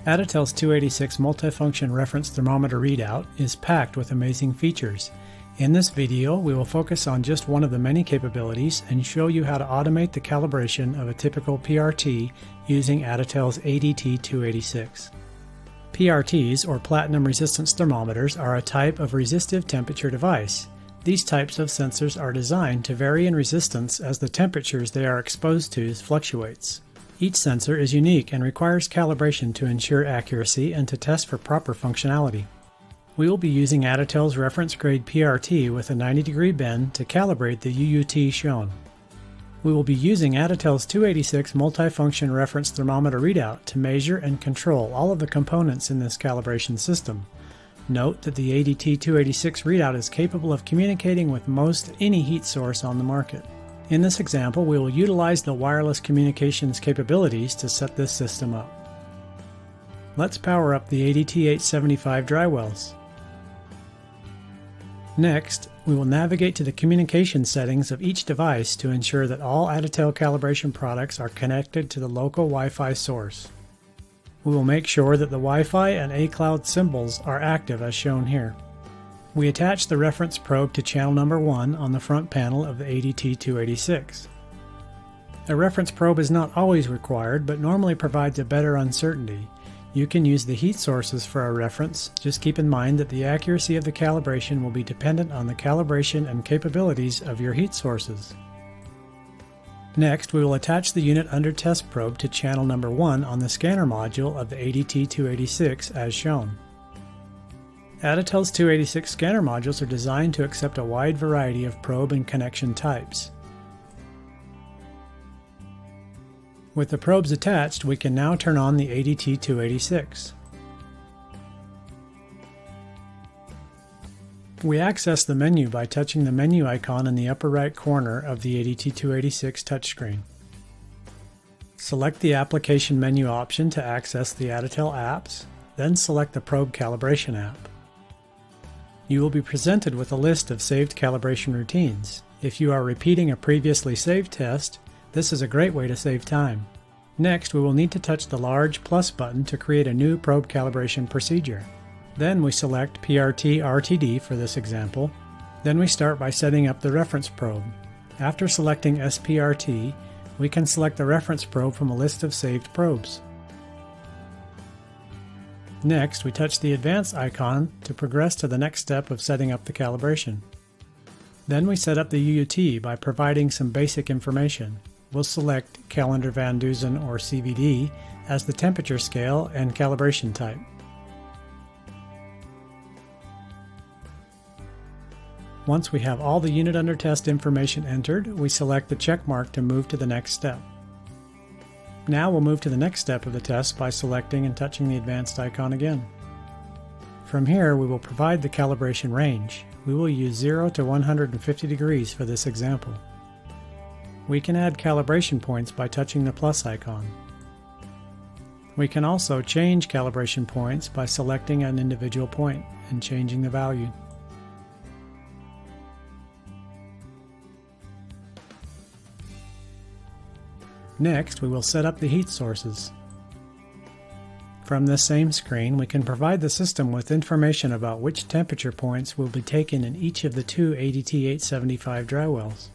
Adatel's 286 Multifunction Reference Thermometer Readout is packed with amazing features. In this video, we will focus on just one of the many capabilities and show you how to automate the calibration of a typical PRT using Adatel's ADT286. PRTs, or platinum resistance thermometers, are a type of resistive temperature device. These types of sensors are designed to vary in resistance as the temperatures they are exposed to fluctuates. Each sensor is unique and requires calibration to ensure accuracy and to test for proper functionality. We will be using Adatel's reference grade PRT with a 90-degree bend to calibrate the UUT shown. We will be using Adatel's 286 Multifunction Reference Thermometer Readout to measure and control all of the components in this calibration system. Note that the ADT286 readout is capable of communicating with most any heat source on the market. In this example, we will utilize the wireless communications capabilities to set this system up. Let's power up the ADT875 dry wells. Next, we will navigate to the communication settings of each device to ensure that all Adatel calibration products are connected to the local Wi-Fi source. We will make sure that the Wi-Fi and A-Cloud symbols are active as shown here. We attach the reference probe to channel number 1 on the front panel of the ADT286. A reference probe is not always required, but normally provides a better uncertainty. You can use the heat sources for a reference. Just keep in mind that the accuracy of the calibration will be dependent on the calibration and capabilities of your heat sources. Next, we will attach the unit under test probe to channel number 1 on the scanner module of the ADT286 as shown. Adatel's 286 scanner modules are designed to accept a wide variety of probe and connection types. With the probes attached, we can now turn on the ADT286. We access the menu by touching the menu icon in the upper right corner of the ADT286 touchscreen. Select the application menu option to access the Adatel apps, then select the probe calibration app. You will be presented with a list of saved calibration routines. If you are repeating a previously saved test, this is a great way to save time. Next, we will need to touch the large plus button to create a new probe calibration procedure. Then we select PRT RTD for this example. Then we start by setting up the reference probe. After selecting SPRT, we can select the reference probe from a list of saved probes. Next, we touch the Advanced icon to progress to the next step of setting up the calibration. Then we set up the UUT by providing some basic information. We'll select Calendar Van Dusen or CVD as the temperature scale and calibration type. Once we have all the unit under test information entered, we select the check mark to move to the next step. Now we'll move to the next step of the test by selecting and touching the Advanced icon again. From here, we will provide the calibration range. We will use 0 to 150 degrees for this example. We can add calibration points by touching the plus icon. We can also change calibration points by selecting an individual point and changing the value. Next, we will set up the heat sources. From this same screen, we can provide the system with information about which temperature points will be taken in each of the two ADT875 dry wells.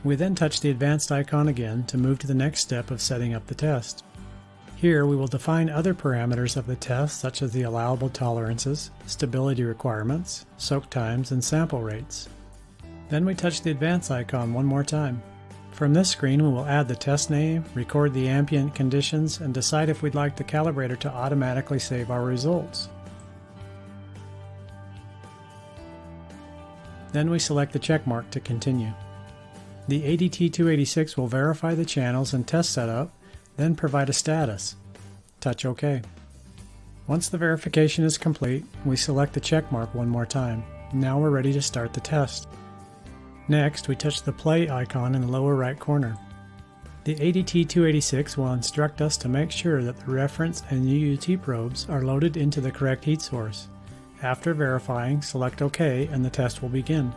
We then touch the Advanced icon again to move to the next step of setting up the test. Here we will define other parameters of the test such as the allowable tolerances, stability requirements, soak times, and sample rates. Then we touch the Advanced icon one more time. From this screen we will add the test name, record the ambient conditions, and decide if we'd like the calibrator to automatically save our results. Then we select the check mark to continue. The ADT286 will verify the channels and test setup, then provide a status. Touch OK. Once the verification is complete, we select the check mark one more time. Now we're ready to start the test. Next, we touch the play icon in the lower right corner. The ADT286 will instruct us to make sure that the reference and UUT probes are loaded into the correct heat source. After verifying, select OK and the test will begin.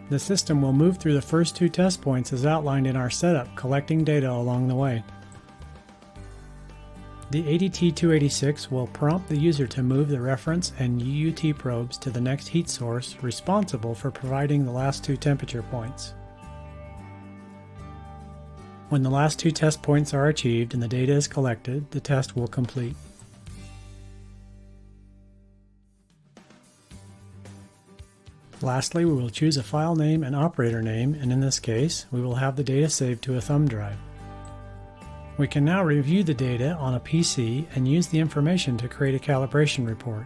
The system will move through the first 2 test points as outlined in our setup, collecting data along the way. The ADT286 will prompt the user to move the reference and UUT probes to the next heat source responsible for providing the last 2 temperature points. When the last 2 test points are achieved and the data is collected, the test will complete. Lastly, we will choose a file name and operator name, and in this case, we will have the data saved to a thumb drive. We can now review the data on a PC and use the information to create a calibration report.